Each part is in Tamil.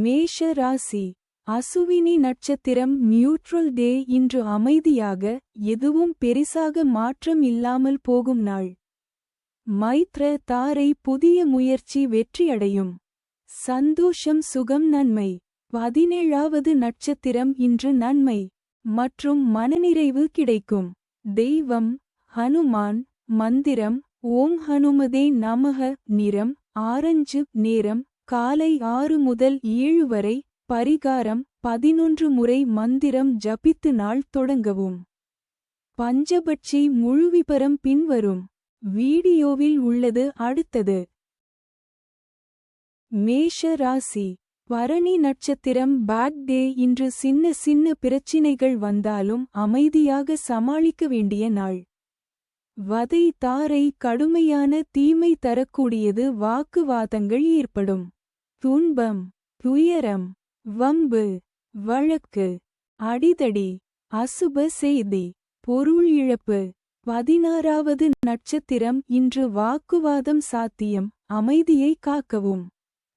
மேஷ ராசி. அசுவினி நட்சத்திரம் நியூட்ரல் டே. இன்று அமைதியாக, எதுவும் பெரிசாக மாற்றம் இல்லாமல் போகும் நாள். மைத்ர தாரை புதிய முயற்சி வெற்றியடையும். சந்தோஷம் சுகம் நன்மை. 17வது நட்சத்திரம் இன்று நன்மை மற்றும் மனநிறைவு கிடைக்கும். தெய்வம் ஹனுமான். மந்திரம் ஓம் ஹனுமதே நமக. நிறம் ஆரஞ்சு. நேரம் காலை 6 முதல் 7 வரை. பரிகாரம் 11 முறை மந்திரம் ஜபித்து நாள் தொடங்கவும். பஞ்சபட்சி முழுவிபரம் பின்வரும் வீடியோவில் உள்ளது. அடுத்தது மேஷ ராசி. பரணி நட்சத்திரம் பேட் டே. இன்று சின்ன சின்ன பிரச்சினைகள் வந்தாலும் அமைதியாக சமாளிக்க வேண்டிய நாள். வதை தாரை கடுமையான தீமை தரக்கூடியது. வாக்குவாதங்கள் ஏற்படும். துன்பம் துயரம் வம்பு வழக்கு அடிதடி அசுப செய்தி பொருள் இழப்பு. 16வது நட்சத்திரம் இன்று வாக்குவாதம் சாத்தியம். அமைதியை காக்கவும்.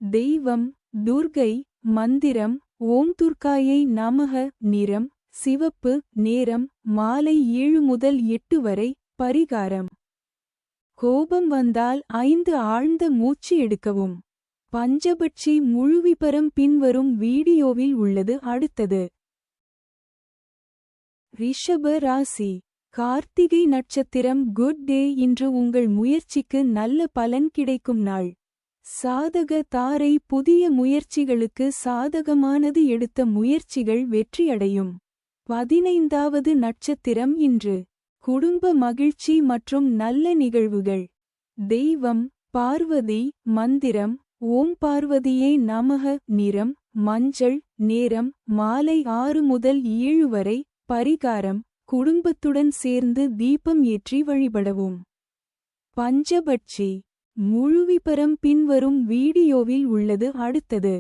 தெய்வம் துர்கை. மந்திரம் ஓம் துர்காயை நமக. நிறம் சிவப்பு. நேரம் மாலை 7 முதல் 8 வரை. பரிகாரம் கோபம் வந்தால் 5 ஆழ்ந்த மூச்சு எடுக்கவும். பஞ்சபட்சி முழுவிபரம் பின்வரும் வீடியோவில் உள்ளது. அடுத்தது ரிஷப ராசி. கார்த்திகை நட்சத்திரம் குட் டே. இன்று உங்கள் முயற்சிக்கு நல்ல பலன் கிடைக்கும் நாள். சாதக தாரை புதிய முயற்சிகளுக்கு சாதகமானது. எடுத்த முயற்சிகள் வெற்றியடையும். 15வது நட்சத்திரம் இன்று குடும்ப மகிழ்ச்சி மற்றும் நல்ல நிகழ்வுகள். தெய்வம் பார்வதி. மந்திரம் ஓம் பார்வதியே நமக. நிறம் மஞ்சள். நேரம் மாலை 6 முதல் 7 வரை. பரிகாரம் குடும்பத்துடன் சேர்ந்து தீபம் ஏற்றி வழிபடவும். பஞ்சபட்சி முழுவிபரம் பின்வரும் வீடியோவில் உள்ளது. அடுத்தது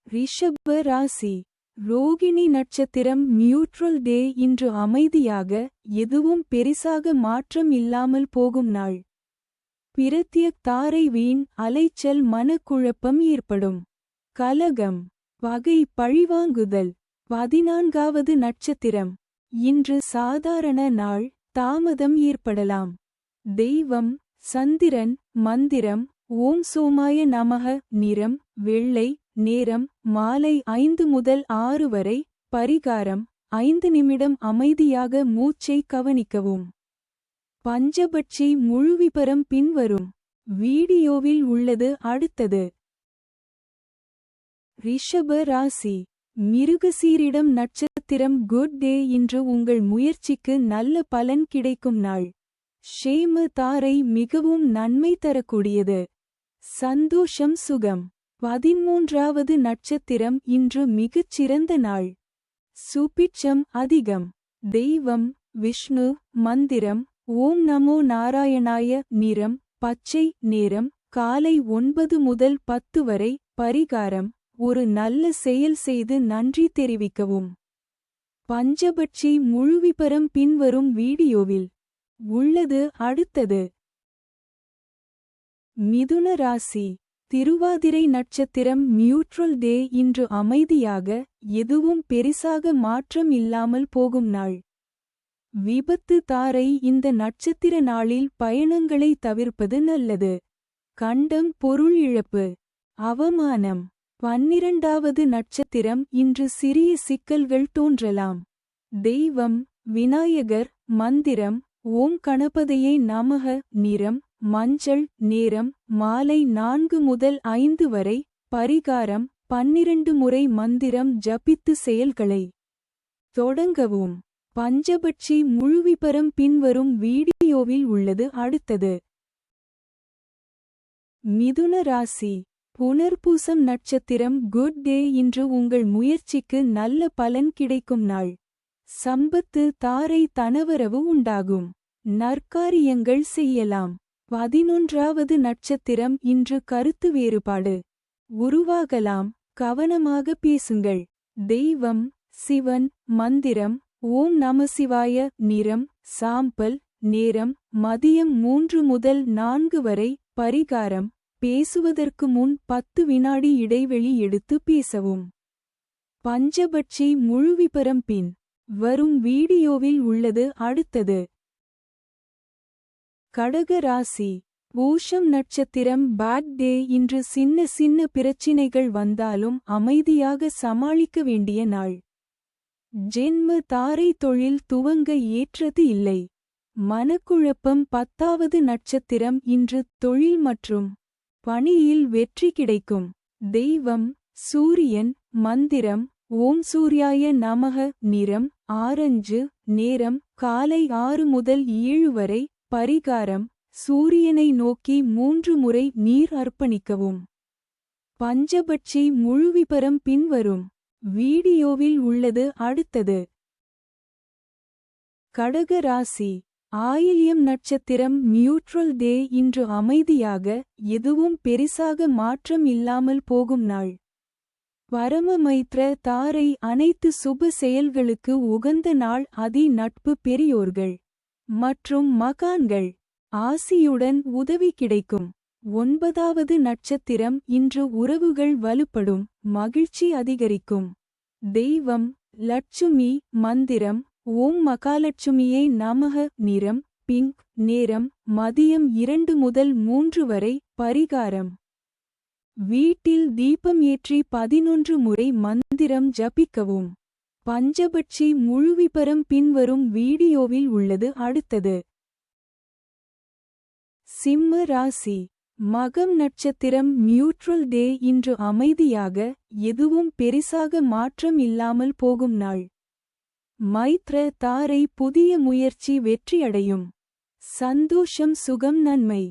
ரிஷப ராசி. ரோகிணி நட்சத்திரம் நியூட்ரல் டே. இன்று அமைதியாக, எதுவும் பெரிசாக மாற்றம் இல்லாமல் போகும் நாள். பிரத்யக் தாரை வீண் அலைச்சல் மனக்குழப்பம் ஏற்படும். கலகம் பகை பழிவாங்குதல். 14வது நட்சத்திரம் இன்று சாதாரண நாள். தாமதம் ஏற்படலாம். தெய்வம் சந்திரன். மந்திரம் ஓம் சோமாய நமக. நிறம் வெள்ளை. நேரம் மாலை 5 முதல் 6 வரை. பரிகாரம் 5 நிமிடம் அமைதியாக மூச்சை கவனிக்கவும். பஞ்சபட்சி முழுவிபரம் பின்வரும் வீடியோவில் உள்ளது. அடுத்தது ரிஷப ராசி. மிருகசீரிடம் நட்சத்திரம் குட் டே. இன்று உங்கள் முயற்சிக்கு நல்ல பலன் கிடைக்கும் நாள். ஷேம தாரை மிகவும் நன்மை தரக்கூடியது. சந்தோஷம் சுகம். 13வது நட்சத்திரம் இன்று மிகச் சிறந்த நாள். சுபிட்சம் அதிகம். தெய்வம் விஷ்ணு. மந்திரம் ஓம் நமோ நாராயணாய. நிறம் பச்சை. நேரம் காலை 9 முதல் 10 வரை. பரிகாரம் ஒரு நல்ல செயல் செய்து நன்றி தெரிவிக்கவும். பஞ்சபட்சி முழுவிபரம் பின்வரும் வீடியோவில் உள்ளது. அடுத்தது மிதுன ராசி. திருவாதிரை நட்சத்திரம் நியூட்ரல் டே. இன்று அமைதியாக, எதுவும் பெரிசாக மாற்றம் இல்லாமல் போகும் நாள். விபத்து தாரை. இந்த நட்சத்திர நாளில் பயணங்களை தவிர்ப்பது நல்லது. கண்டம் பொருள் இழப்பு அவமானம். 12வது நட்சத்திரம் இன்று சிறிய சிக்கல்கள் தோன்றலாம். தெய்வம் விநாயகர். மந்திரம் ஓம் கணபதியே நமக. நிறம் மஞ்சள். நேரம் மாலை 4 முதல் 5 வரை. பரிகாரம் 12 முறை மந்திரம் ஜபித்து செயல்களை தொடங்கவும். பஞ்சபட்சி முழுவிபரம் பின்வரும் வீடியோவில் உள்ளது. அடுத்தது மிதுன ராசி. புனர்பூசம் நட்சத்திரம் குட் டே. இன்று உங்கள் முயற்சிக்கு நல்ல பலன் கிடைக்கும் நாள். சம்பத்து தாரை தனவரவு உண்டாகும். நற்காரியங்கள் செய்யலாம். 11வது நட்சத்திரம் இன்று கருத்து வேறுபாடு உருவாகலாம். கவனமாக பேசுங்கள். தெய்வம் சிவன். மந்திரம் ஓம் நமசிவாய. நிறம் சாம்பல். நேரம் மதியம் 3 முதல் 4 வரை. பரிகாரம் பேசுவதற்கு முன் 10 வினாடி இடைவெளி எடுத்து பேசவும். பஞ்சபட்சி முழுவிபரம் பின் வரும் வீடியோவில் உள்ளது அடுத்தது. கடக ராசி. பூஷம் நட்சத்திரம். Bad day. இன்று சின்ன சின்ன பிரச்சினைகள் வந்தாலும் அமைதியாக சமாளிக்க வேண்டிய நாள். ஜென்ம தாரை. தொழில் துவங்க ஏற்றது இல்லை. மனக்குழப்பம். 10வது நட்சத்திரம். இன்று தொழில் மற்றும் பணியில் வெற்றி கிடைக்கும். தெய்வம் சூரியன். மந்திரம் ஓம் சூர்யாய நமக. நிறம் ஆரஞ்சு. நேரம் காலை 6 முதல் 7 வரை. பரிகாரம் சூரியனை நோக்கி 3 முறை நீர் அர்ப்பணிக்கவும். பஞ்சபட்சி முழுவிபரம் பின்வரும் வீடியோவில் உள்ளது அடுத்தது. கடக ராசி. ஆயில்யம் நட்சத்திரம். நியூட்ரல் டே. இன்று அமைதியாக எதுவும் பெரிசாக மாற்றம் இல்லாமல் போகும் நாள். பரமமைத்ர தாரை. அனைத்து சுப செயல்களுக்கு உகந்த நாள். அதி நட்பு. பெரியோர்கள் மற்றும் மகான்கள் ஆசியுடன் உதவி கிடைக்கும். 9வது நட்சத்திரம். இன்று உறவுகள் வலுப்படும். மகிழ்ச்சி அதிகரிக்கும். தெய்வம் லட்சுமி. மந்திரம் ஓம் மகாலட்சுமியை நமக. நிறம் பிங்க். நேரம் மதியம் 2 முதல் 3 வரை. பரிகாரம் வீட்டில் தீபம் ஏற்றி 11 முறை மந்திரம் ஜபிக்கவும். பஞ்சபட்சி முழுவிபரம் பின்வரும் வீடியோவில் உள்ளது அடுத்தது. சிம்ம ராசி. மகம் நட்சத்திரம். நியூட்ரல் டே. இன்று அமைதியாக எதுவும் பெரிசாக மாற்றம் இல்லாமல் போகும் நாள். மைத்ர தாரை. புதிய முயற்சி வெற்றியடையும். சந்தோஷம் சுகம் நன்மை.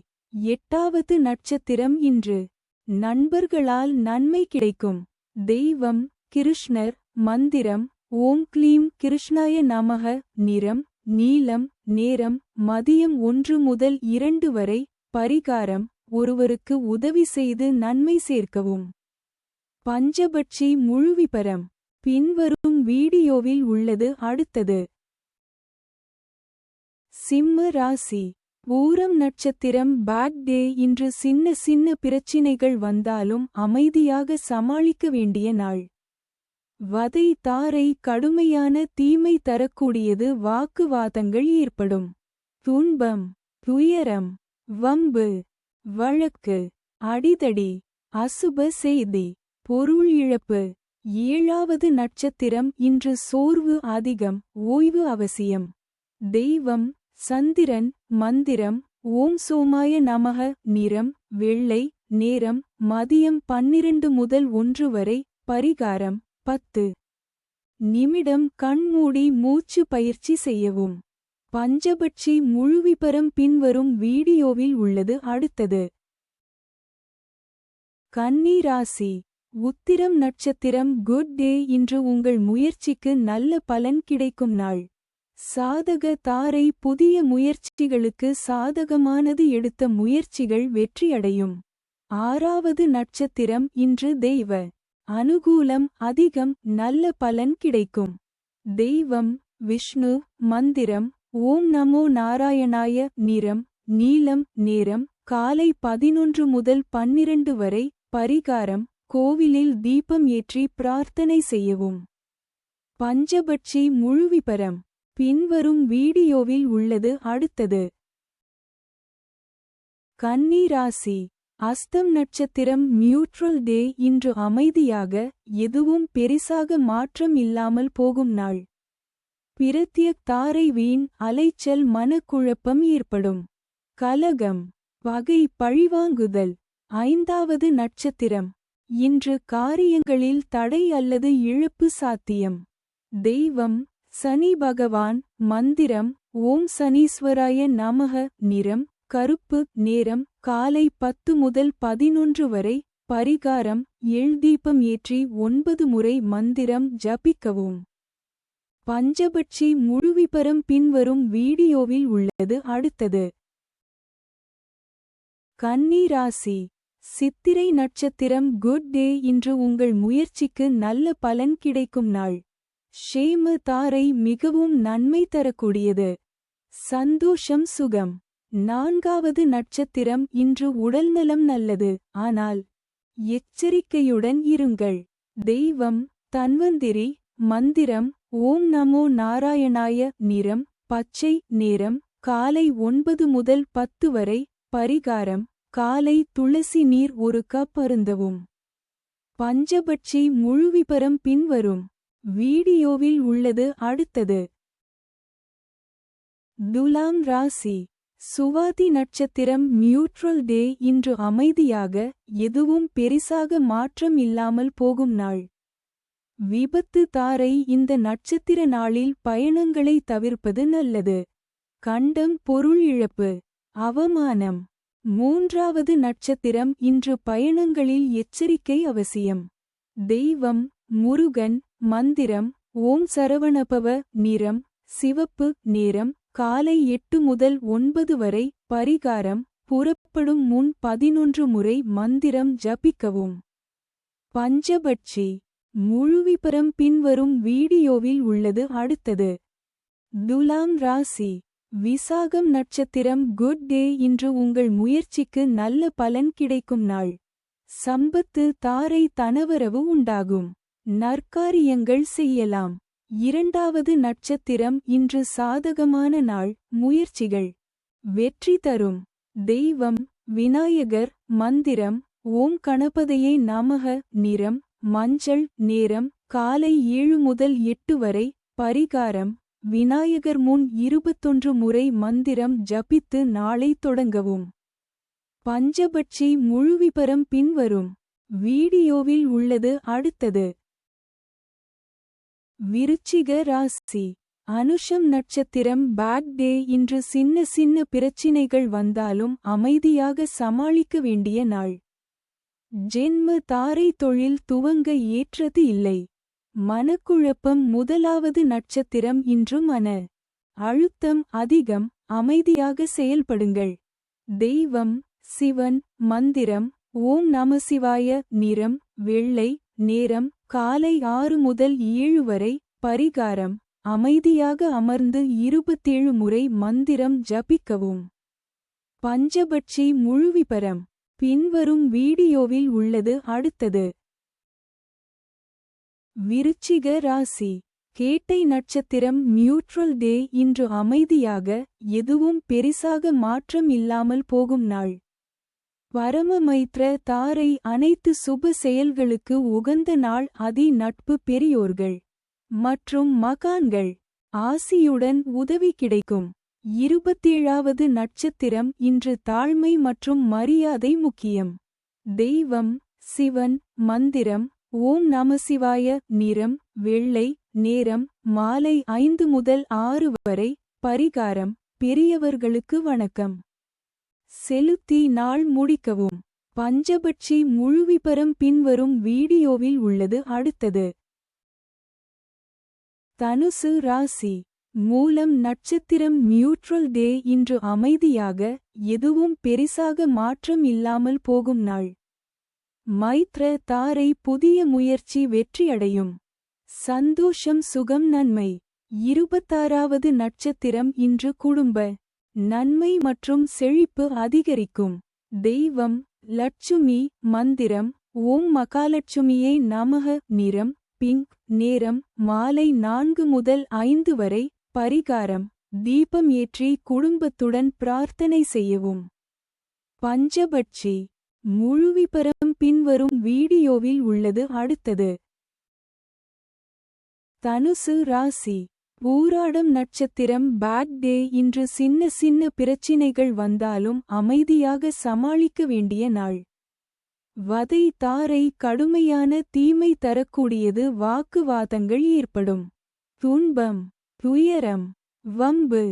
8வது நட்சத்திரம். இன்று நண்பர்களால் நன்மை கிடைக்கும். தெய்வம் கிருஷ்ணர். மந்திரம் ஓம் க்ளீம் கிருஷ்ணாய நமக. நிறம் நீலம். நேரம் மதியம் 1 முதல் 2 வரை. பரிகாரம் ஒருவருக்கு உதவி செய்து நன்மை சேர்க்கவும். பஞ்சபட்சி முழுவிபரம் பின்வரும் வீடியோவில் உள்ளது அடுத்தது. சிம்ம ராசி. பூரம் நட்சத்திரம். Bad day. இன்று சின்ன சின்ன பிரச்சினைகள் வந்தாலும் அமைதியாக சமாளிக்க வேண்டிய நாள். வதை தாரை. கடுமையான தீமை தரக்கூடியது. வாக்குவாதங்கள் ஏற்படும். துன்பம் துயரம் வம்பு வழக்கு அடிதடி அசுப செய்தி பொருள் இழப்பு. 7வது நட்சத்திரம். இன்று சோர்வு அதிகம். ஓய்வு அவசியம். தெய்வம் சந்திரன். மந்திரம் ஓம் சோமாய நமக. நிறம் வெள்ளை. நேரம் மதியம் 12 முதல் 1 வரை. பரிகாரம் 10 நிமிடம் கண்மூடி மூச்சு பயிற்சி செய்யவும். பஞ்சபட்சி முழுவிபரம் பின்வரும் வீடியோவில் உள்ளது அடுத்தது. கன்னி ராசி. உத்திரம் நட்சத்திரம். Good day. இன்று உங்கள் முயற்சிக்கு நல்ல பலன் கிடைக்கும் நாள். சாதக தாரை. புதிய முயற்சிகளுக்கு சாதகமானது. எடுத்த முயற்சிகள் வெற்றியடையும். 6வது நட்சத்திரம். இன்று தெய்வ அனுகூலம் அதிகம். நல்ல பலன் கிடைக்கும். தெய்வம் விஷ்ணு. மந்திரம் ஓம் நமோ நாராயணாய. நிறம் நீலம். நேரம் காலை 11 முதல் 12 வரை. பரிகாரம் கோவிலில் தீபம் ஏற்றி பிரார்த்தனை செய்யவும். பஞ்சபட்சி முழுவிபரம் பின்வரும் வீடியோவில் உள்ளது அடுத்தது. கன்னி ராசி. அஸ்தம் நட்சத்திரம். நியூட்ரல் டே. இன்று அமைதியாக எதுவும் பெரிசாக மாற்றம் இல்லாமல் போகும் நாள். பிரத்யக் தாரை. வீண் அலைச்சல். மனக்குழப்பம் ஏற்படும். கலகம் பகை பழிவாங்குதல். 5வது நட்சத்திரம். இன்று காரியங்களில் தடை அல்லது இழப்பு சாத்தியம். தெய்வம் சனி பகவான். மந்திரம் ஓம் சனீஸ்வராய நமக. நிறம் கருப்பு. நேரம் காலை 10 முதல் 11 வரை. பரிகாரம் எள்தீபம் ஏற்றி 9 முறை மந்திரம் ஜபிக்கவும். பஞ்சபட்சி முழுவிபரம் பின்வரும் வீடியோவில் உள்ளது அடுத்தது. கன்னி ராசி. சித்திரை நட்சத்திரம். Good day. இன்று உங்கள் முயற்சிக்கு நல்ல பலன் கிடைக்கும் நாள். ஷேம தாரை. மிகவும் நன்மை தரக்கூடியது. சந்தோஷம் சுகம் 4வது நட்சத்திரம் இன்று உடல்நலம் நல்லது, ஆனால் எச்சரிக்கையுடன் இருங்கள். தெய்வம் தன்வந்திரி. மந்திரம் ஓம் நமோ நாராயணாய. நிறம் பச்சை. நேரம் காலை 9 முதல் 10 வரை. பரிகாரம் காலை துளசி நீர் 1 கப் அருந்தவும். பஞ்சபட்சி முழுவிபரம் பின்வரும் வீடியோவில் உள்ளது. அடுத்தது துலாம் ராசி. சுவாதி நட்சத்திரம் நியூட்ரல் டே. இன்று அமைதியாக, எதுவும் பெரிசாக மாற்றம் இல்லாமல் போகும் நாள். விபத்து தாரை. இந்த நட்சத்திர நாளில் பயணங்களை தவிர்ப்பது நல்லது. கண்டம் பொருள் இழப்பு, அவமானம். 3வது நட்சத்திரம் இன்று பயணங்களில் எச்சரிக்கை அவசியம். தெய்வம் முருகன். மந்திரம் ஓம் சரவணபவ. நிறம் சிவப்பு. நேரம் காலை 8 முதல் 9 வரை. பரிகாரம் புறப்படும் முன் 11 முறை மந்திரம் ஜபிக்கவும். பஞ்சபட்சி முழுவிபரம் பின்வரும் வீடியோவில் உள்ளது. அடுத்தது துலாம் ராசி. விசாகம் நட்சத்திரம் குட் டே. இன்று உங்கள் முயற்சிக்கு நல்ல பலன் கிடைக்கும் நாள். சம்பத்து தாரை. தனவரவு உண்டாகும். நற்காரியங்கள் செய்யலாம். 2வது நட்சத்திரம் இன்று சாதகமான நாள். முயற்சிகள் வெற்றி தரும். தெய்வம் விநாயகர். மந்திரம் ஓம் கணபதையே நமக. நிறம் மஞ்சள். நேரம் காலை 7 முதல் 8 வரை. பரிகாரம் விநாயகர் முன் 21 முறை மந்திரம் ஜபித்து நாளை தொடங்கவும். பஞ்சபட்சி முழுவிபரம் பின்வரும் வீடியோவில் உள்ளது. அடுத்தது விருச்சிக ராசி. அனுஷம் நட்சத்திரம் பேட் டே. இன்று சின்ன சின்ன பிரச்சினைகள் வந்தாலும் அமைதியாக சமாளிக்க வேண்டிய நாள். ஜென்ம தாரை. தொழில் துவங்க ஏற்றது இல்லை. மனக்குழப்பம். முதலாவது நட்சத்திரம் இன்று மன அழுத்தம் அதிகம். அமைதியாக செயல்படுங்கள். தெய்வம் சிவன். மந்திரம் ஓம் நமசிவாய. நிறம் வெள்ளை. நேரம் காலை 6 முதல் 7 வரை. பரிகாரம் அமைதியாக அமர்ந்து 27 முறை மந்திரம் ஜபிக்கவும். பஞ்சபட்சி முழுவிபரம் பின்வரும் வீடியோவில் உள்ளது. அடுத்தது விருச்சிக ராசி. கேட்டை நட்சத்திரம் நியூட்ரல் டே. இன்று அமைதியாக, எதுவும் பெரிசாக மாற்றம் இல்லாமல் போகும் நாள். பரமமைத்ர தாரை. அனைத்து சுப செயல்களுக்கு உகந்த நாள். அதி நட்பு. பெரியோர்கள் மற்றும் மகான்கள் ஆசியுடன் உதவி கிடைக்கும். 27வது நட்சத்திரம் இன்று தாழ்மை மற்றும் மரியாதை முக்கியம். தெய்வம் சிவன். மந்திரம் ஓம் நமசிவாய. நிறம் வெள்ளை. நேரம் மாலை 5 முதல் 6 வரை. பரிகாரம் பெரியவர்களுக்கு வணக்கம் செலுத்தி நாள் முடிக்கவும். பஞ்சபட்சி முழுவிபரம் பின்வரும் வீடியோவில் உள்ளது. அடுத்தது தனுசு ராசி. மூலம் நட்சத்திரம் நியூட்ரல் டே. இன்று அமைதியாக, எதுவும் பெரிசாக மாற்றம் இல்லாமல் போகும் நாள். மைத்ர தாரை. புதிய முயற்சி வெற்றியடையும். சந்தோஷம் சுகம் நன்மை. 26வது நட்சத்திரம் இன்று குடும்ப நன்மை மற்றும் செழிப்பு அதிகரிக்கும். தெய்வம் லட்சுமி. மந்திரம் ஓம் மகாலட்சுமியே நமக. நிறம் பிங்க். நேரம் மாலை 4 முதல் 5 வரை. பரிகாரம் தீபம் ஏற்றி குடும்பத்துடன் பிரார்த்தனை செய்யவும். பஞ்சபட்சி முழுவிபரம் பின்வரும் வீடியோவில் உள்ளது. அடுத்தது தனுசு ராசி. பூராடம் நட்சத்திரம் பேட் டே. இன்று சின்ன சின்ன பிரச்சினைகள் வந்தாலும் அமைதியாக சமாளிக்க வேண்டிய நாள். வதை தாரை. கடுமையான தீமை தரக்கூடியது. வாக்குவாதங்கள் ஏற்படும். துன்பம் துயரம் வம்பு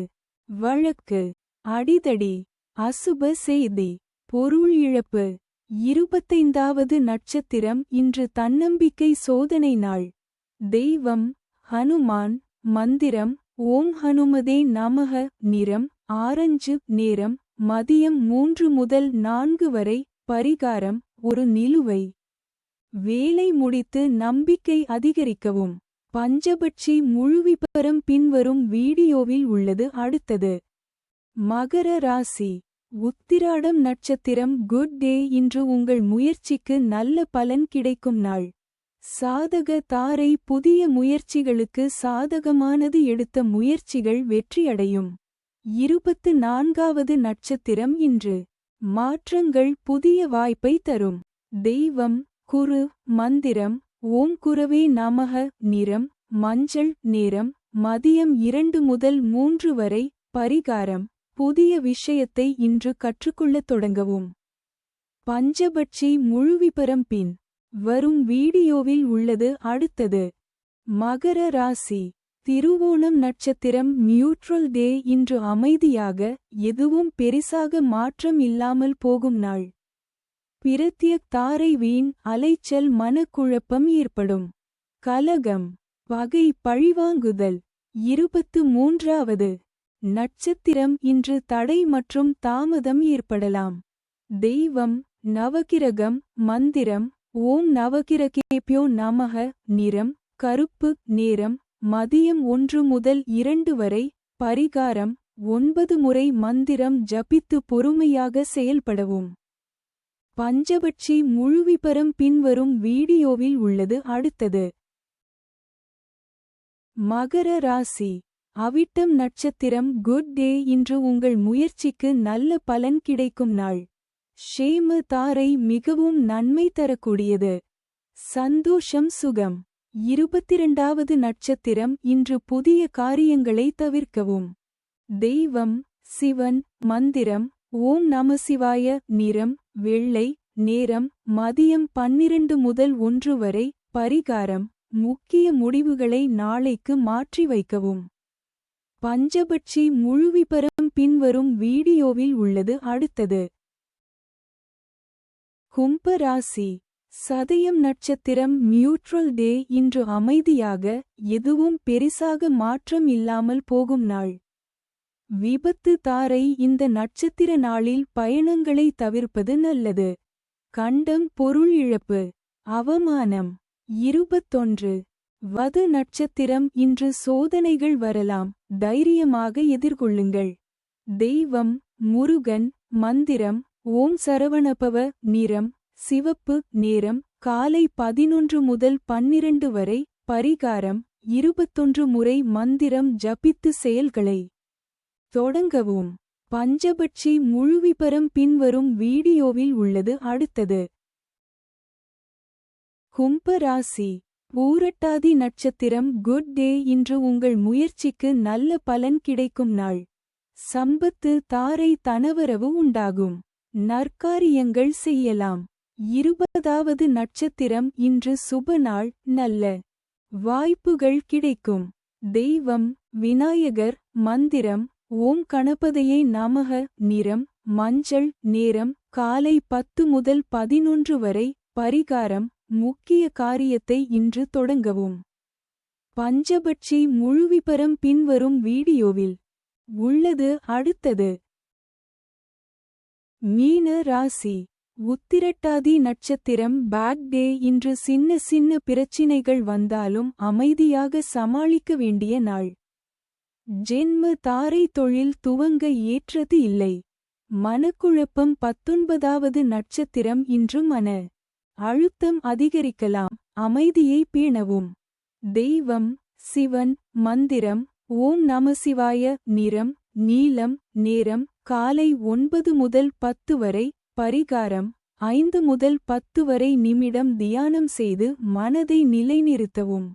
வழக்கு அடிதடி. அசுப செய்தி பொருள் இழப்பு. 25வது நட்சத்திரம் இன்று தன்னம்பிக்கை சோதனை நாள். தெய்வம் ஹனுமான். மந்திரம் ஓம் ஹனுமதே நமக. நிறம் ஆரஞ்சு. நேரம் மதியம் 3 முதல் 4 வரை. பரிகாரம் ஒரு நிலுவை வேலை முடித்து நம்பிக்கை அதிகரிக்கவும். பஞ்சபட்சி முழுவிபரம் பின்வரும் வீடியோவில் உள்ளது. அடுத்தது மகர ராசி உத்திராடம் நட்சத்திரம் குட் டே இன்று உங்கள் முயற்சிக்கு நல்ல பலன் கிடைக்கும் நாள். சாதக தாரை புதிய முயற்சிகளுக்கு சாதகமானது எடுத்த முயற்சிகள் வெற்றியடையும். 24வது நட்சத்திரம் இன்று மாற்றங்கள் புதிய வாய்ப்பை தரும். தெய்வம் குரு மந்திரம் ஓம் குரவே நமக. நிறம் மஞ்சள். நேரம் மதியம் 2 முதல் 3 வரை. பரிகாரம் புதிய விஷயத்தை இன்று கற்றுக்கொள்ளத் தொடங்கவும். பஞ்சபட்சி முழுவிபரம் பின் வரும் வீடியோவில் உள்ளது. அடுத்தது மகர ராசி திருவோணம் நட்சத்திரம் நியூட்ரல் டே இன்று அமைதியாக எதுவும் பெரிசாக மாற்றம் இல்லாமல் போகும் நாள். பிரத்யக் தாரை வீண் அலைச்சல் மனக்குழப்பம் ஏற்படும். கலகம் பகை பழிவாங்குதல். 23வது நட்சத்திரம் இன்று தடை மற்றும் தாமதம் ஏற்படலாம். தெய்வம் நவகிரகம் மந்திரம் ஓம் நவகிரகேப்யோ நமக. நிறம் கருப்பு. நேரம் மதியம் 1 முதல் 2 வரை. பரிகாரம் 9 முறை மந்திரம் ஜபித்து பொறுமையாக செயல்படவும். பஞ்சபட்சி முழுவிபரம் பின்வரும் வீடியோவில் உள்ளது. அடுத்தது மகர ராசி அவிட்டம் நட்சத்திரம் குட் டே இன்று உங்கள் முயற்சிக்கு நல்ல பலன் கிடைக்கும் நாள். ஷேம தாரை மிகவும் நன்மை தரக்கூடியது. சந்தோஷம் சுகம். 22வது நட்சத்திரம் இன்று புதிய காரியங்களை தவிர்க்கவும். தெய்வம் சிவன் மந்திரம் ஓம் நமசிவாய. நிறம் வெள்ளை. நேரம் மதியம் 12 முதல் 1 வரை. பரிகாரம் முக்கிய முடிவுகளை நாளைக்கு மாற்றி வைக்கவும். பஞ்சபட்சி முழுவிபரம் பின்வரும் வீடியோவில் உள்ளது. அடுத்தது கும்ப ராசி சதயம் நட்சத்திரம் நியூட்ரல் டே இன்று அமைதியாக எதுவும் பெரிசாக மாற்றம் இல்லாமல் போகும் நாள். விபத்து தாரை இந்த நட்சத்திர நாளில் பயணங்களை தவிர்ப்பது நல்லது. கண்டம் பொருள் இழப்பு அவமானம். 21 வது நட்சத்திரம் இன்று சோதனைகள் வரலாம். தைரியமாக எதிர்கொள்ளுங்கள். தெய்வம் முருகன் மந்திரம் ஓம் சரவணபவ. நிறம் சிவப்பு. நேரம் காலை 11 முதல் 12 வரை. பரிகாரம் 21 முறை மந்திரம் ஜபித்து செயல்களை தொடங்கவும். பஞ்சபட்சி முழுவிபரம் பின்வரும் வீடியோவில் உள்ளது. அடுத்தது கும்ப ராசி பூரட்டாதி நட்சத்திரம் குட் டே இன்று உங்கள் முயற்சிக்கு நல்ல பலன் கிடைக்கும் நாள். சம்பத்து தாரை தனவரவு உண்டாகும். நற்காரியங்கள் செய்யலாம். 20வது நட்சத்திரம் இன்று சுப நாள். நல்ல வாய்ப்புகள் கிடைக்கும். தெய்வம் விநாயகர் மந்திரம் ஓம் கணபதையை நமக. நிறம் மஞ்சள். நேரம் காலை 10 முதல் 11 வரை. பரிகாரம் முக்கிய காரியத்தை இன்று தொடங்கவும். பஞ்சபட்சி முழுவிபரம் பின்வரும் வீடியோவில் உள்ளது. அடுத்தது மீன ராசி உத்திரட்டாதி நட்சத்திரம் பேட் டே இன்று சின்ன சின்ன பிரச்சினைகள் வந்தாலும் அமைதியாக சமாளிக்க வேண்டிய நாள். ஜென்ம தாரை தொழில் துவங்க ஏற்றது இல்லை. மனக்குழப்பம். 19வது நட்சத்திரம் இன்று மன அழுத்தம் அதிகரிக்கலாம். அமைதியை பேணவும். தெய்வம் சிவன் மந்திரம் ஓம் நமசிவாய. நிறம் நீலம். நேரம் காலை 9 முதல் 10 வரை. பரிகாரம் 5 முதல் 10 வரை நிமிடம் தியானம் செய்து மனதை நிலைநிறுத்தவும்.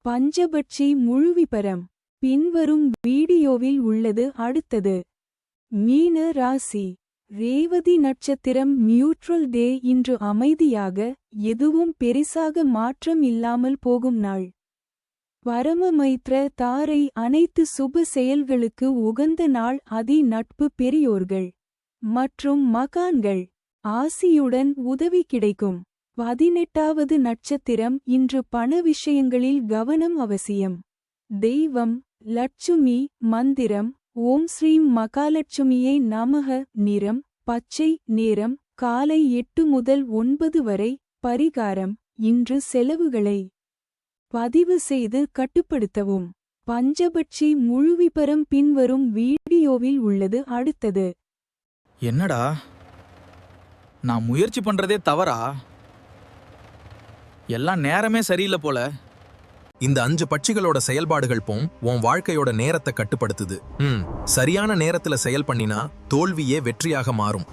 பஞ்சபட்சி முழுவிபரம் பின்வரும் வீடியோவில் உள்ளது. அடுத்தது மீன ராசி ரேவதி நட்சத்திரம் நியூட்ரல் டே இன்று அமைதியாக எதுவும் பெரிசாக மாற்றம் இல்லாமல் போகும் நாள். பரமமைத்ர தாரை அனைத்து சுப செயல்களுக்கு உகந்த நாள். அதி நட்பு பெரியோர்கள் மற்றும் மகான்கள் ஆசியுடன் உதவி கிடைக்கும். 18வது நட்சத்திரம் இன்று பண விஷயங்களில் கவனம் அவசியம். தெய்வம் லட்சுமி மந்திரம் ஓம் ஸ்ரீம் மகாலட்சுமியை நமக. நிறம் பச்சை. நேரம் காலை 8 முதல் 9 வரை. பரிகாரம் இன்று செலவுகளை பதிவு செய்து கட்டுப்படுத்தவும். பஞ்சபட்சி முழுவிபரம் பின்வரும் வீடியோவில் உள்ளது. அடுத்தது. என்னடா, நான் முயற்சி பண்றதே தவறா? எல்லாம் நேரமே சரியில்லை போல. இந்த 5 பட்சிகளோட செயல்பாடுகள் உன் வாழ்க்கையோட நேரத்தை கட்டுப்படுத்துது. சரியான நேரத்துல செயல் பண்ணினா தோல்வியே வெற்றியாக மாறும்.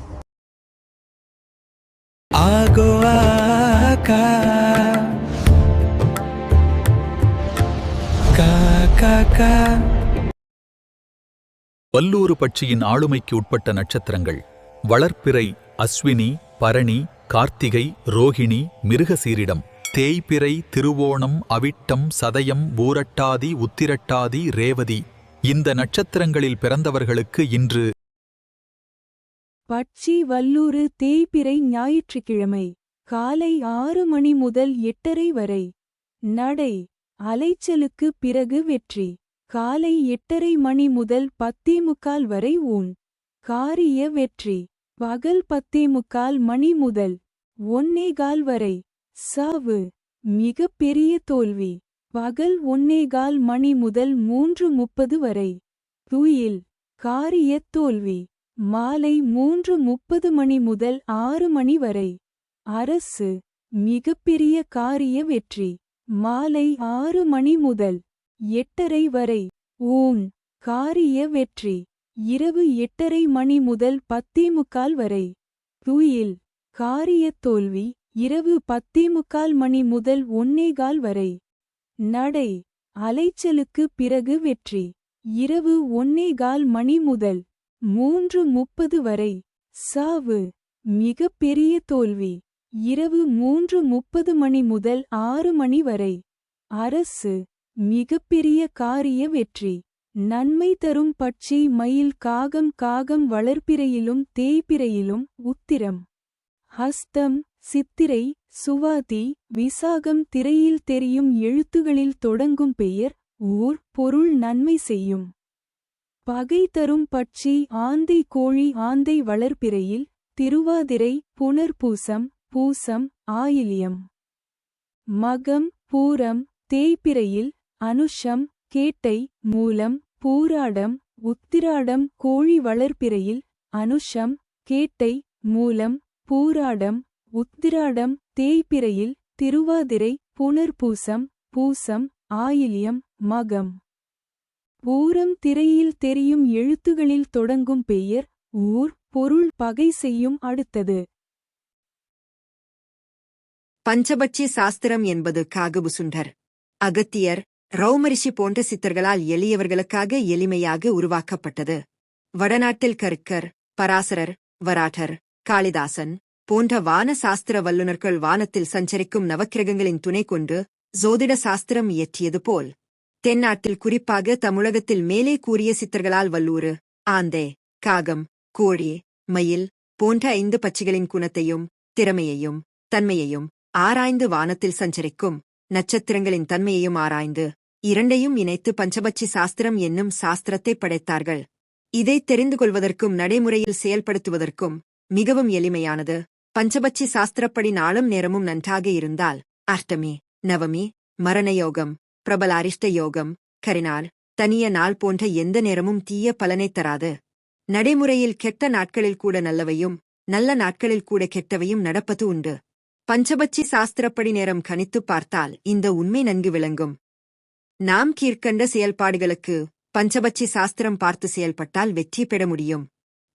வல்லூறு பட்சியின் ஆளுமைக்கு உட்பட்ட நட்சத்திரங்கள்: வளர்ப்பிறை, அஸ்வினி, பரணி, கார்த்திகை, ரோகிணி, மிருகசீரிடம். தேய்பிறை, திருவோணம், அவிட்டம், சதயம், பூரட்டாதி, உத்திரட்டாதி, ரேவதி. இந்த நட்சத்திரங்களில் பிறந்தவர்களுக்கு இன்று பட்சி வல்லூறு தேய்பிறை ஞாயிற்றுக்கிழமை காலை 6 மணி முதல் 8:30 வரை. நடை: அலைச்சலுக்கு பிறகு வெற்றி. காலை 8:30 மணி முதல் 10:45 வரை ஊன். காரிய வெற்றி. பகல் 10:45 மணி முதல் 1:15 வரை. சாவு: மிகப் பெரிய தோல்வி. பகல் 1:15 மணி முதல் 3:30 வரை. துயில்: காரிய தோல்வி. மாலை 3:30 மணி முதல் 6 மணி வரை. அரசு: மிகப்பெரிய காரிய வெற்றி. மாலை 6 மணி முதல் 8:30 வரை. ஊன்: காரிய வெற்றி. இரவு 8:30 மணி முதல் 10:45 வரை. துயில்: காரிய தோல்வி. இரவு 10:45 மணி முதல் 1:15 வரை. நடை: அலைச்சலுக்கு பிறகு வெற்றி. இரவு 1:15 மணி முதல் 3:30 வரை. சாவு: மிகப் பெரிய தோல்வி. இரவு 3:30 மணி முதல் 6 மணி வரை. அரசு: மிகப்பெரிய காரிய வெற்றி. நன்மை தரும் பட்சி மயில், காகம். காகம் வளர்ப்பிறையிலும் தேய்பிறையிலும். உத்திரம், ஹஸ்தம், சித்திரை, சுவாதி, விசாகம் திரையில் தெரியும் எழுத்துகளில் தொடங்கும் பெயர், ஊர், பொருள் நன்மை செய்யும். பகை தரும் பட்சி ஆந்தை, கோழி. ஆந்தை வளர்ப்பிறையில் திருவாதிரை, புனர்பூசம், பூசம், ஆயில்யம். மகம், பூரம் தேய்பிறையில் அனுஷம், கேட்டை, மூலம், பூராடம், உத்திராடம். கோழி வளர்ப்பிறையில் அனுஷம், கேட்டை, மூலம், பூராடம், உத்திராடம். தேய்பிறையில் திருவாதிரை, புனர்பூசம், பூசம், ஆயில்யம், மகம். பூரம் திரையில் தெரியும் எழுத்துகளில் தொடங்கும் பெயர், ஊர், பொருள் பகை செய்யும். அடுத்தது. பஞ்சபட்சி சாஸ்திரம் என்பது காகபுசுண்டர், அகத்தியர், ரௌமரிஷி போன்ற சித்தர்களால் எளியவர்களுக்காக எளிமையாக உருவாக்கப்பட்டது. வடநாட்டில் கர்க்கர், பராசரர், வராட்டர், காளிதாசன் போன்ற வான சாஸ்திர வல்லுநர்கள் வானத்தில் சஞ்சரிக்கும் நவக்கிரகங்களின் துணை கொண்டு ஜோதிட சாஸ்திரம் இயற்றியது போல், தென்னாட்டில் குறிப்பாக தமிழகத்தில் மேலே கூறிய சித்தர்களால் வல்லூறு, ஆந்தை, காகம், கோழி, மயில் போன்ற 5 பட்சிகளின் குணத்தையும் திறமையையும் தன்மையையும் ஆராய்ந்து வானத்தில் சஞ்சரிக்கும் நட்சத்திரங்களின் தன்மையையும் ஆராய்ந்து இரண்டையும் இணைத்து பஞ்சபட்சி சாஸ்திரம் என்னும் சாஸ்திரத்தை படைத்தார்கள். இதை தெரிந்து கொள்வதற்கும் நடைமுறையில் செயல்படுத்துவதற்கும் மிகவும் எளிமையானது. பஞ்சபட்சி சாஸ்திரப்படி நாளும் நேரமும் நன்றாக இருந்தால் அஷ்டமி, நவமி, மரணயோகம், பிரபல அரிஷ்ட யோகம், கரிநாள், தனிய நாள் போன்ற எந்த நேரமும் தீய பலனைத் தராது. நடைமுறையில் கெட்ட நாட்களில் கூட நல்லவையும் நல்ல நாட்களில் கூட கெட்டவையும் நடப்பது உண்டு. பஞ்சபட்சி சாஸ்திரப்படி நேரம் கணித்துப் பார்த்தால் இந்த உண்மை நன்கு விளங்கும். நாம் கீழ்க்கண்ட செயல்பாடுகளுக்கு பஞ்சபட்சி சாஸ்திரம் பார்த்து செயல்பட்டால் வெற்றி பெற முடியும்.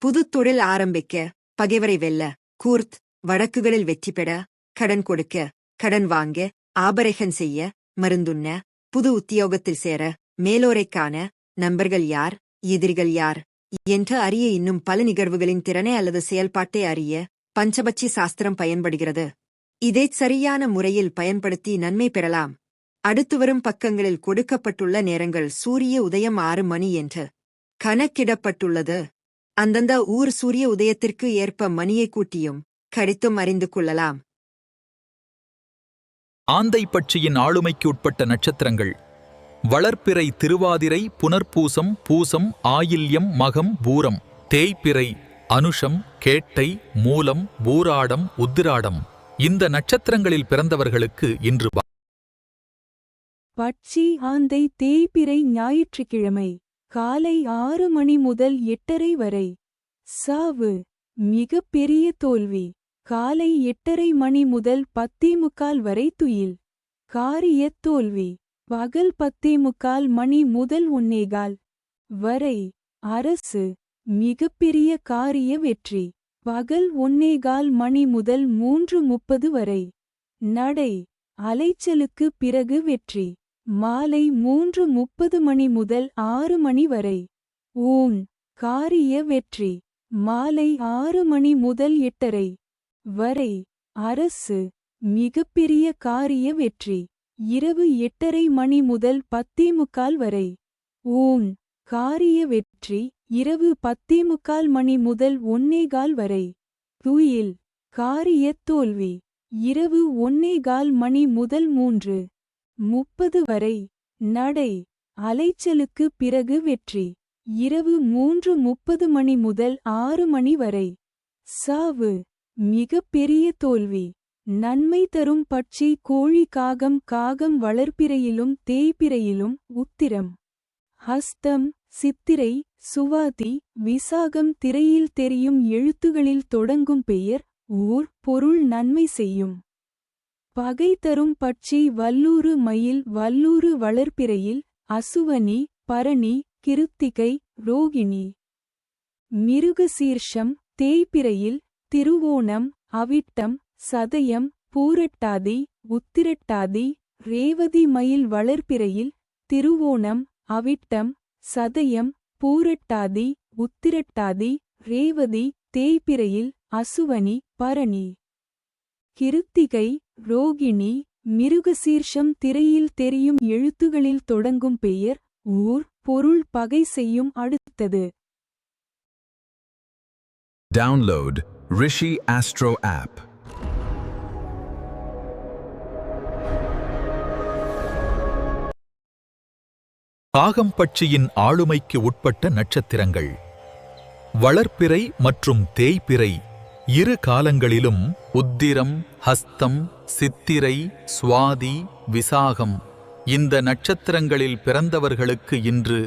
புது தொழில் ஆரம்பிக்க, பகைவரை வெல்ல, கூர்த் வழக்குகளில் வெற்றி பெற, கடன் கொடுக்க, கடன் வாங்க, ஆபரேஷன் செய்ய, மருந்துண்ண, புது உத்தியோகத்தில் சேர, மேலோரைக் காண, நண்பர்கள் யார், எதிரிகள் யார் என்று அறிய, இன்னும் பல நிகழ்வுகளின் திறனை அல்லது செயல்பாட்டை அறிய பஞ்சபட்சி சாஸ்திரம் பயன்படுகிறது. இதைச் சரியான முறையில் பயன்படுத்தி நன்மை பெறலாம். அடுத்து வரும் பக்கங்களில் கொடுக்கப்பட்டுள்ள நேரங்கள் சூரிய உதயம் 6 மணி என்று கணக்கிடப்பட்டுள்ளது. அந்தந்த ஊர் சூரிய உதயத்திற்கு ஏற்ப மணியை கூட்டியும் கழித்தும் அறிந்து கொள்ளலாம். ஆந்தை பட்சியின் ஆளுமைக்கு உட்பட்ட நட்சத்திரங்கள்: வளர்ப்பிறை, திருவாதிரை, புனர்பூசம், பூசம், ஆயில்யம், மகம், பூரம். தேய்பிறை, அனுஷம், கேட்டை, மூலம், பூராடம், உத்திராடம். இந்த நட்சத்திரங்களில் பிறந்தவர்களுக்கு இன்று பட்சி ஆந்தை தேய்பிறை ஞாயிற்றுக்கிழமை காலை 6 மணி முதல் 8:30 வரை. சாவு மிக பெரிய தோல்வி காலை 8:30 மணி முதல் 10:45 வரை. துயில் காரியத் தோல்வி பகல் 10:45 மணி முதல் 1:15 வரை. அரசு மிகப்பெரிய காரிய வெற்றி பகல் 1:15 மணி முதல் 3:30 வரை. நடை அலைச்சலுக்கு பிறகு வெற்றி மாலை 3:30 மணி முதல் 6 மணி வரை. ஊன் காரிய வெற்றி மாலை 6 மணி முதல் 8:30 வரை. அரசு மிகப்பெரிய காரிய வெற்றி இரவு 8:30 மணி முதல் 10:45 வரை. ஊன் காரிய வெற்றி இரவு 10:45 மணி முதல் 1:15 வரை. துயில் காரியத் தோல்வி இரவு 1:15 மணி முதல் 3:30 வரை. நடை அலைச்சலுக்கு பிறகு வெற்றி இரவு 3:30 மணி முதல் 6 மணி வரை. சாவு மிக பெரிய தோல்வி நன்மை தரும் பட்சி கோழி காகம் வளர்ப்பிறையிலும் தேய்பிறையிலும். உத்திரம் ஹஸ்தம் சித்திரை சுவாதி விசாகம் திரையில் தெரியும் எழுத்துகளில் தொடங்கும் பெயர் ஊர் பொருள் நன்மை செய்யும். பகை தரும் பட்சி வல்லூறு மயில் வல்லூறு வளர்ப்பிறையில். அசுவனி பரணி கிருத்திகை ரோகிணி. மிருகசீர்ஷம் தேய்பிறையில். திருவோணம் அவிட்டம் சதயம் பூரட்டாதி உத்திரட்டாதி ரேவதி மயில் வளர்ப்பிறையில். திருவோணம் அவிட்டம் சதயம் பூரட்டாதி உத்திரட்டாதி ரேவதி தேய்பிறையில். அசுவனி பரணி கிருத்திகை ரோகிணி. மிருகசீர்ஷம் திரையில் தெரியும் எழுத்துகளில் தொடங்கும் பெயர் ஊர் பொருள் பகை செய்யும். அடுத்தது Download Rishi Astro app. காகம் பட்சியின் ஆளுமைக்கு உட்பட்ட நட்சத்திரங்கள். வளர்ப்பிறை மற்றும் தேய்பிறை இரு காலங்களிலும் உத்திரம் ஹஸ்தம் சித்திரை சுவாதி விசாகம் இந்த நட்சத்திரங்களில் பிறந்தவர்களுக்கு இன்று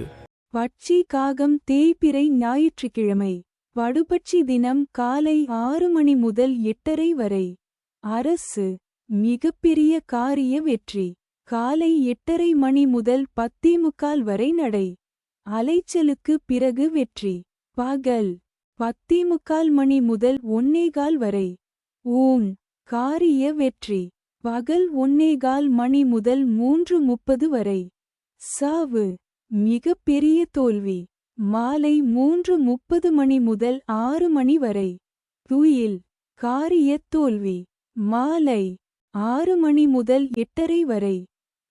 பட்சி காகம் தேய்பிறை ஞாயிற்றுக்கிழமை வடுபட்சி தினம் காலை 6 மணி முதல் 8:30 வரை. அரசு மிகப்பெரிய காரிய வெற்றி காலை 8:30 மணி முதல் 10:45 வரை. நடை அலைச்சலுக்கு பிறகு வெற்றி பகல் 10:45 மணி முதல் 1:15 வரை. ஊன் காரிய வெற்றி பகல் 1:15 மணி முதல் 3:30 வரை. சாவு மிக பெரிய தோல்வி மாலை 3:30 மணி முதல் 6 மணி வரை. துயில் காரியத் தோல்வி மாலை 6 மணி முதல் 8:30 வரை.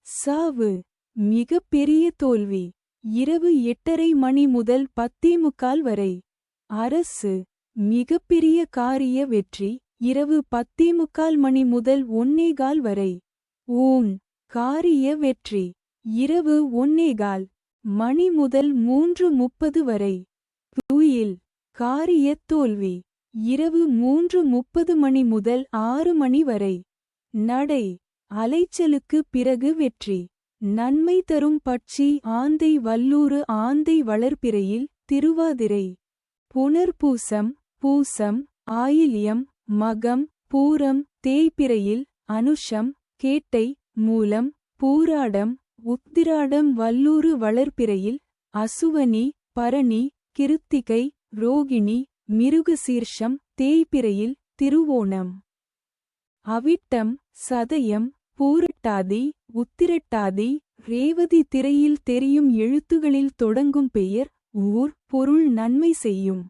சாவு மிக பெரிய தோல்வி இரவு 8:30 மணி முதல் 10:45 வரை. அரசு மிகப்பெரிய காரிய வெற்றி இரவு 10:45 மணி முதல் 1:15 வரை. ஊன் காரிய வெற்றி இரவு 1:15 மணி முதல் 3:30 வரை. துயில் காரியத் தோல்வி இரவு 3:30 மணி முதல் 6 மணி வரை. நடை அலைச்சலுக்கு பிறகு வெற்றி நன்மை தரும் பட்சி ஆந்தை வல்லூறு ஆந்தை வளர்ப்பிறையில். திருவாதிரை புனர்பூசம் பூசம் ஆயில்யம் மகம் பூரம் தேய்பிறையில். அனுஷம் கேட்டை மூலம் பூராடம் உத்திராடம் வல்லூறு வளர்ப்பிறையில். அசுவனி பரணி கிருத்திகை ரோகிணி மிருகசீர்ஷம் தேய்பிறையில். திருவோணம் அவிட்டம் சதயம் பூரட்டாதி உத்திரட்டாதி ரேவதி திரையில் தெரியும் எழுத்துகளில் தொடங்கும் பெயர் ஊர் பொருள் நன்மை செய்யும்.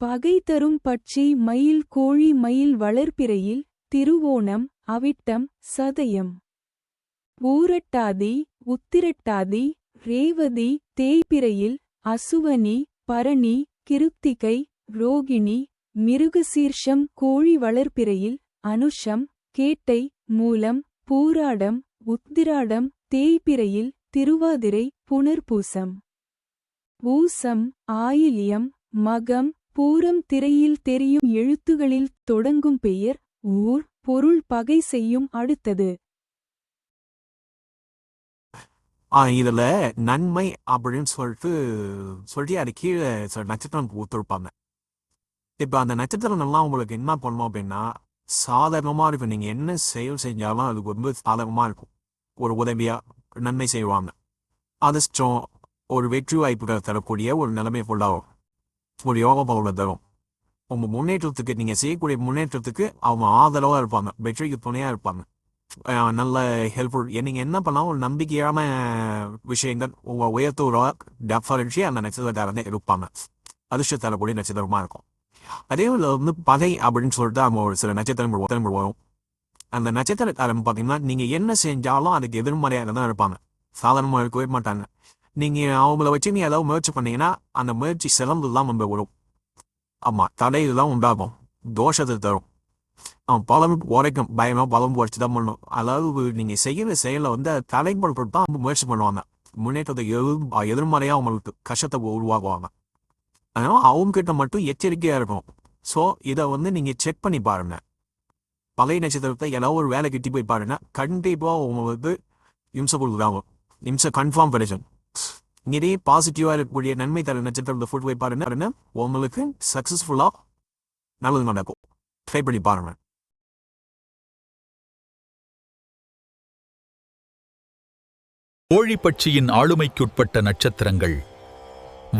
பகை தரும் பட்சி மயில் கோழி மயில் வளர்ப்பிறையில். திருவோணம் அவிட்டம் சதயம் பூரட்டாதி உத்திரட்டாதி ரேவதி தேய்பிறையில். அசுவனி பரணி கிருத்திகை ரோகிணி மிருகசீர்ஷம் கோழி வளர்ப்பிறையில். அனுஷம் கேட்டை மூலம் பூராடம் உத்திராடம் தேய்பிறையில். திருவாதிரை புனர்பூசம் பூசம் ஆயில்யம் மகம் பூரம் திரையில் தெரியும் எழுத்துகளில் தொடங்கும் பெயர் ஊர் பொருள் பகை செய்யும். அடுத்தது இதுல நன்மை அப்படின்னு சொல்லிட்டு அது கீழே சில நட்சத்திரம் ஊத்துருப்பாங்க. இப்ப அந்த நட்சத்திரம் எல்லாம் உங்களுக்கு என்ன பண்ணும் அப்படின்னா, சாதாரணமா இருக்கும். நீங்க என்ன செயல் செஞ்சாலும் அதுக்கு ரொம்ப சாதகமா இருக்கும். ஒரு உதவியா நன்மை செய்வாங்க. அதிர்ஷ்டம், ஒரு வெற்றி வாய்ப்புகள் தரக்கூடிய ஒரு நிலைமை ஃபுல்லாகும். ஒரு யோக பவுல தரும். உங்க முன்னேற்றத்துக்கு, நீங்க செய்யக்கூடிய முன்னேற்றத்துக்கு அவங்க ஆதரவா இருப்பாங்க, வெற்றிக்கு துணையா இருப்பாங்க, நல்ல ஹெல்ப்ஃபுல். நீங்க என்ன பண்ணாலும் ஒரு நம்பிக்கையான விஷயங்கள் உங்க உயர்த்துறா டெஃபரன்ஸி அந்த நட்சத்திரத்தாரே இருப்பாங்க. அதிர்ஷ்டம் தரக்கூடிய நட்சத்திரமா இருக்கும். அதே வந்து பகை அப்படின்னு சொல்லிட்டு அவங்க ஒரு சில நட்சத்திரங்கள் வரும். அந்த நட்சத்திரத்தாரம் பார்த்தீங்கன்னா நீங்க என்ன செஞ்சாலும் அதுக்கு எதிர்மறையாக தான் இருப்பாங்க. சாதாரணமாக இருக்கவே மாட்டாங்க. நீங்க அவங்கள வச்சு நீ ஏதாவது முயற்சி பண்ணீங்கன்னா அந்த முயற்சி சிறந்துலாம் நம்ம வரும். ஆமா, தடையெல்லாம் உண்டாகும், தோஷத்தை தரும். பலம் உரைக்கும், பயமா பலம் உரைச்சு தான் பண்ணணும். அதாவது நீங்க செய்கிற செயலை வந்து தலைப்படுத்த தான் முயற்சி பண்ணுவாங்க. முன்னேற்றத்தை எதிர்மறையா அவங்களுக்கு கஷ்டத்தை உருவாக்குவாங்க. அதனால அவங்க கிட்ட மட்டும் எச்சரிக்கையா இருக்கும். ஸோ இதை வந்து நீங்க செக் பண்ணி பாருங்க. பழைய நட்சத்திரத்தை ஏதாவது ஒரு வேலை கிட்டி போய் பாருங்க, கண்டிப்பா உங்களுக்கு இம்சை கொடுக்குறாங்க. இம்சை கன்ஃபார்ம் கிடைக்கும். இதே பாசிட்டிவா இருக்கக்கூடிய நன்மை தர நட்சத்திரத்தை ஃபுட் போய் பாருங்க, உங்களுக்கு சக்சஸ்ஃபுல்லா நல்லது நடக்கும். ட்ரை பண்ணி பாருங்க. கோழிப்பட்சியின் ஆளுமைக்குட்பட்ட நட்சத்திரங்கள்: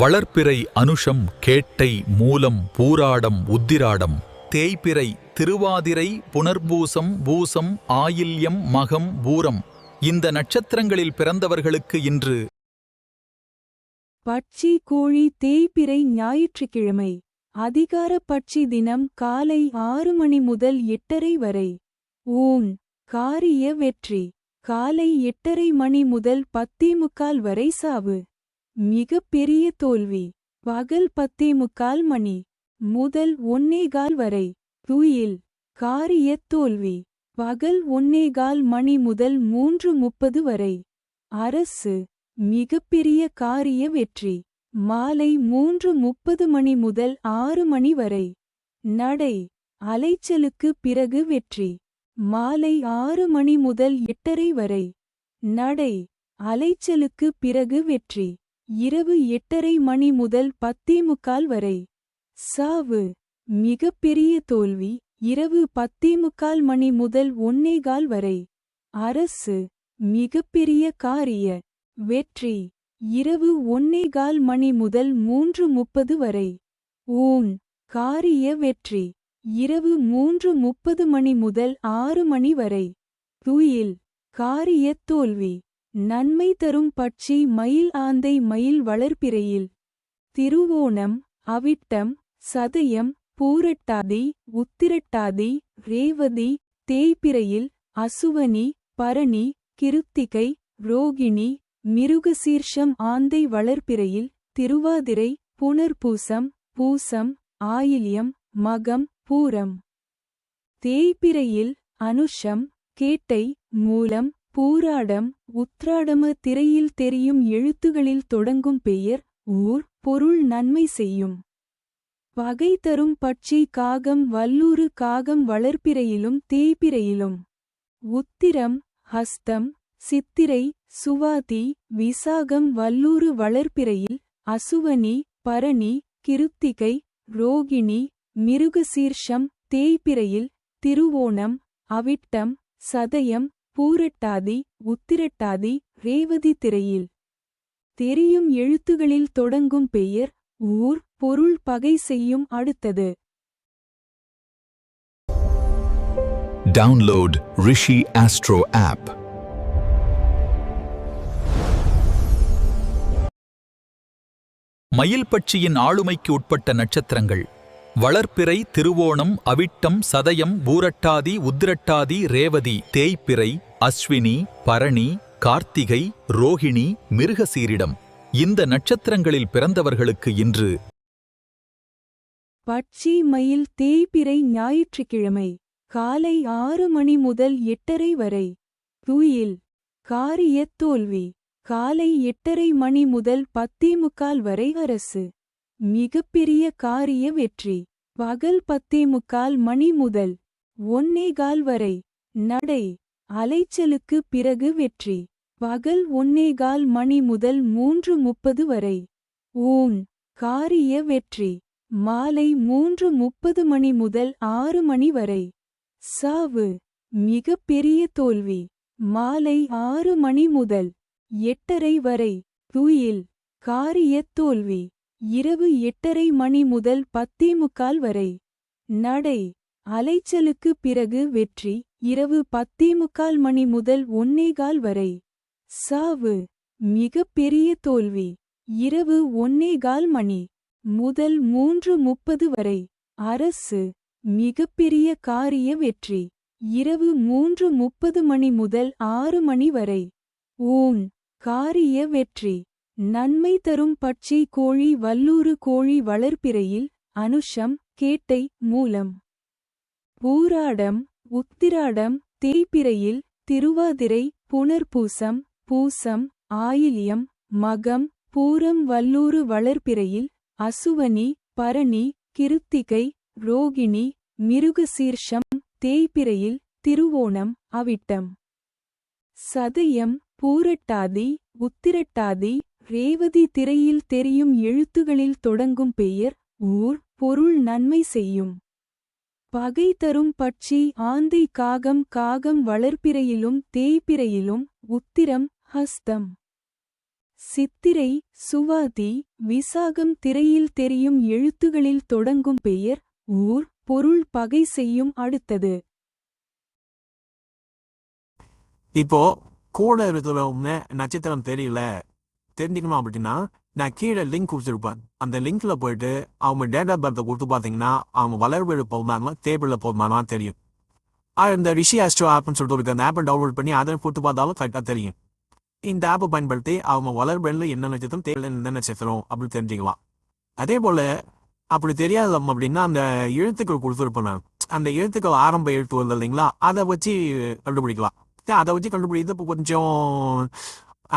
வளர்ப்பிறை அனுஷம், கேட்டை, மூலம், பூராடம், உத்திராடம். தேய்பிறை திருவாதிரை, புனர்பூசம், பூசம், ஆயில்யம், மகம், பூரம். இந்த நட்சத்திரங்களில் பிறந்தவர்களுக்கு இன்று பட்சி கோழி தேய்பிறை ஞாயிற்றுக்கிழமை. அதிகார பட்சி தினம் காலை 6 மணி முதல் 8:30 வரை. ஊன் காரிய வெற்றி. காலை 8:30 மணி முதல் 10:45 வரை சாவு. மிக பெரிய தோல்வி. பகல் 10:45 மணி முதல் 1:15 வரை. துயில் காரிய தோல்வி. பகல் 1:15 மணி முதல் 3:30 வரை. அரசு மிகப்பெரிய காரிய வெற்றி. மாலை 3:30 மணி முதல் 6 மணி வரை. நடை அலைச்சலுக்கு பிறகு வெற்றி. மாலை 6 மணி முதல் 8:30 வரை. நடை அலைச்சலுக்கு பிறகு வெற்றி. இரவு 8:30 மணி முதல் 10:45 வரை. சாவு மிகப்பெரிய தோல்வி. இரவு 10:45 மணி முதல் 1:15 வரை. அரசு மிகப்பெரிய காரிய வெற்றி. இரவு 1:15 மணி முதல் 3:30 வரை. ஊன் காரிய வெற்றி. இரவு 3:30 மணி முதல் 6 மணி வரை. துயில் காரிய தோல்வி. நன்மை தரும் பட்சி மயில் ஆந்தை மயில் வளர்ப்பிறையில். திருவோணம், அவிட்டம், சதயம், பூரட்டாதி, உத்திரட்டாதி, ரேவதி, தேய்பிறையில் அசுவனி, பரணி, கிருத்திகை, ரோகிணி, மிருகசீர்ஷம் ஆந்தை வளர்ப்பிறையில். திருவாதிரை, புனர்பூசம், பூசம், ஆயில்யம், மகம், பூரம். தேய்பிறையில் அனுஷம், கேட்டை, மூலம், பூராடம், உத்ராடம. திரையில் தெரியும் எழுத்துகளில் தொடங்கும் பெயர், ஊர், பொருள் நன்மை செய்யும். பகை தரும் பட்சி காகம் வல்லூறு. காகம் வளர்ப்பிறையிலும் தேய்பிறையிலும். உத்திரம், ஹஸ்தம், சித்திரை, சுவாதி, விசாகம் வல்லூறு வளர்ப்பிறையில். அசுவனி, பரணி, கிருத்திகை, ரோகிணி, மிருகசீர்ஷம் தேய்பிறையில். திருவோணம், அவிட்டம், சதயம், பூரட்டாதி, உத்திரட்டாதி, ரேவதி. திரையில் தெரியும் எழுத்துகளில் தொடங்கும் பெயர், ஊர், பொருள் பகை செய்யும். அடுத்தது Download Rishi Astro app. மயில் பட்சியின் ஆளுமைக்கு உட்பட்ட நட்சத்திரங்கள்: வளர்ப்பிறை, திருவோணம், அவிட்டம், சதயம், பூரட்டாதி, உத்திரட்டாதி, ரேவதி. தேய்பிறை அஸ்வினி, பரணி, கார்த்திகை, ரோகிணி, மிருகசீரிடம். இந்த நட்சத்திரங்களில் பிறந்தவர்களுக்கு இன்று பட்சி மயில் தேய்பிறை ஞாயிற்றுக்கிழமை. காலை 6 மணி முதல் 8:30 வரை. துயில் காரிய தோல்வி. காலை 8:30 மணி முதல் 10:45 வரை. அரசு மிகப்பெரிய காரிய வெற்றி. பகல் 10:45 மணி முதல் 1:15 வரை. நடை அலைச்சலுக்கு பிறகு வெற்றி. பகல் 1:15 மணி முதல் 3:30 வரை. ஊன் காரிய வெற்றி மாலை 3:30 மணி முதல் 6 மணி வரை. சாவு மிகப் பெரிய தோல்வி மாலை 6 மணி முதல் 8:30 வரை. துயில் காரியத் தோல்வி இரவு 8:30 மணி முதல் 10:45 வரை. நடை அலைச்சலுக்கு பிறகு வெற்றி இரவு 10:45 மணி முதல் 1:15 வரை. சாவு மிகப் பெரிய தோல்வி இரவு 1:15 மணி முதல் 3:30 வரை. அரசு மிகப்பெரிய காரிய வெற்றி இரவு 3:30 மணி முதல் 6 மணி வரை. ஊன் காரிய வெற்றி நன்மை தரும் பட்சி கோழி வல்லூறு கோழி வளர்ப்பிறையில் அனுஷம் கேட்டை மூலம். பூராடம் உத்திராடம் தேய்பிறையில் திருவாதிரை புனர்பூசம் பூசம் ஆயில்யம் மகம் பூரம் வல்லூறு வளர்ப்பிறையில் அசுவனி பரணி கிருத்திகை ரோகிணி மிருகசீர்ஷம் தேய்பிறையில் திருவோணம் அவிட்டம். சதயம் பூரட்டாதி உத்திரட்டாதி ரேவதி திரையில் தெரியும் எழுத்துகளில் தொடங்கும் பெயர் ஊர் பொருள் நன்மை செய்யும். பகை தரும் பட்சி ஆந்தை காகம் காகம் வளர்ப்பிறையிலும் தேய்பிறையிலும் உத்திரம் ஹஸ்தம். சித்திரை சுவாதி விசாகம் திரையில் தெரியும் எழுத்துகளில் தொடங்கும் பெயர் ஊர் பொருள் பகை செய்யும். அடுத்தது இப்போ கூட இருக்கிற நட்சத்திரம் தெரியல தெரிஞ்சுக்கணும் அப்படின்னா நான் கீழே லிங்க் கொடுத்துருப்பேன். அந்த லிங்க்ல போயிட்டு அவங்க டேட் ஆஃப் பர்த்தை கொடுத்து பார்த்தீங்கன்னா அவங்க வளர்வெழு போகுமானா டேபிளில் போகுமானா தெரியும். இந்த ரிஷி ஆஸ்ட்ரோ ஆப்னு சொல்லிட்டு இருக்கு. அந்த ஆப்பை டவுன்லோட் பண்ணி அதை கொடுத்து பார்த்தாலும் கரெக்டாக தெரியும். இந்த ஆப்பை பயன்படுத்தி அவங்க வளர்வெளில என்ன நட்சத்திரம் தேவையில்ல என்ன நட்சத்திரம் அப்படின்னு தெரிஞ்சுக்கலாம். அதே போல அப்படி தெரியாது அப்படின்னா அந்த எழுத்துக்கள் கொடுத்துருப்பேன். அந்த எழுத்துக்கள் ஆரம்ப எழுத்து வருது இல்லைங்களா, அதை வச்சு கண்டுபிடிக்கலாம். அதை வச்சு கண்டுபிடிக்கிறது இப்போ கொஞ்சம்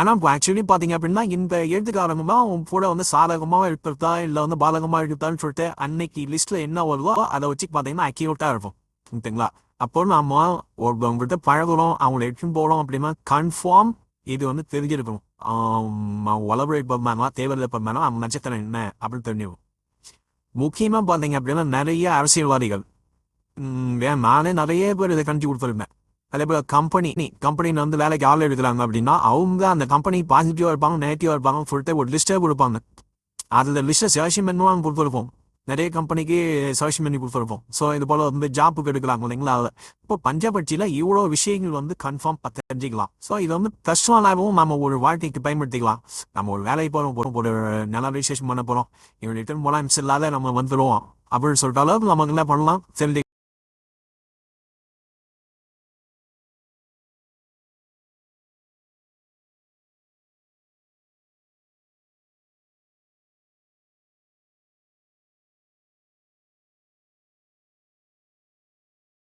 ஆனால் இப்போ ஆக்சுவலி பார்த்தீங்க அப்படின்னா இந்த எழுத்துக்கு ஆரம்பமாக அவங்க கூட சாதகமாக இருக்கிறதா இல்லை பாதகமாக இருக்கிறதான்னு சொல்லிட்டு அன்னைக்கு லிஸ்ட்ல என்ன வருதோ அதை வச்சு பார்த்தீங்கன்னா அக்யூரேட்டாக இருக்கும். ஓகேங்களா? அப்போ நாம ஒருத்தவங்ககிட்ட பழகுறோம் அவங்களை எடுத்துன்னு போகிறோம் அப்படின்னா கன்ஃபார்ம் இது தெரிஞ்சிருக்கணும். வளர்வழி பருமானா தேவையில்லை பருமானா அவங்க நட்சத்திரம் என்ன அப்படின்னு தெரிஞ்சிடும். முக்கியமாக பார்த்தீங்க அப்படின்னா நிறைய அரசியல்வாதிகள் நானே நிறைய பேர் இதை கண்டிச்சு கொடுத்துருந்தேன். அதே போல் கம்பெனியில் வேலைக்கு ஆள் எடுக்கிறாங்க அப்படின்னா அவங்க அந்த கம்பெனி பாசிட்டிவாக இருப்பாங்க நெகட்டிவாக இருப்பாங்க சொல்லிட்டு ஒரு லிஸ்ட்டே கொடுப்பாங்க. அதில் லிஸ்ட்டை செலக்ஷன் பண்ணுவாங்க கொடுத்துருப்போம். நிறைய கம்பெனிக்கு செலக்ஷன் பண்ணி கொடுத்துருப்போம். ஸோ இது போல் ஜாப்புக்கு எடுக்கிறாங்க இல்லைங்களா. இப்போ பஞ்சபட்சியில் இவ்வளோ விஷயங்கள் கன்ஃபார்ம் தெரிஞ்சிக்கலாம். ஸோ இது கஷ்டமாகவும் நம்ம ஒரு வாழ்க்கைக்கு பயன்படுத்திக்கலாம். நம்ம ஒரு வேலைக்கு போகிறோம் ஒரு நல்ல ரிஜிஸ்ட்ரேஷன் பண்ண போகிறோம் இவங்க ரிட்டர்ன் போகலாம் இல்லாத நம்ம வந்துடுவோம் அப்படின்னு சொல்லிட்டாலும் நமக்கு என்ன பண்ணலாம் தெரிஞ்சுக்கலாம்.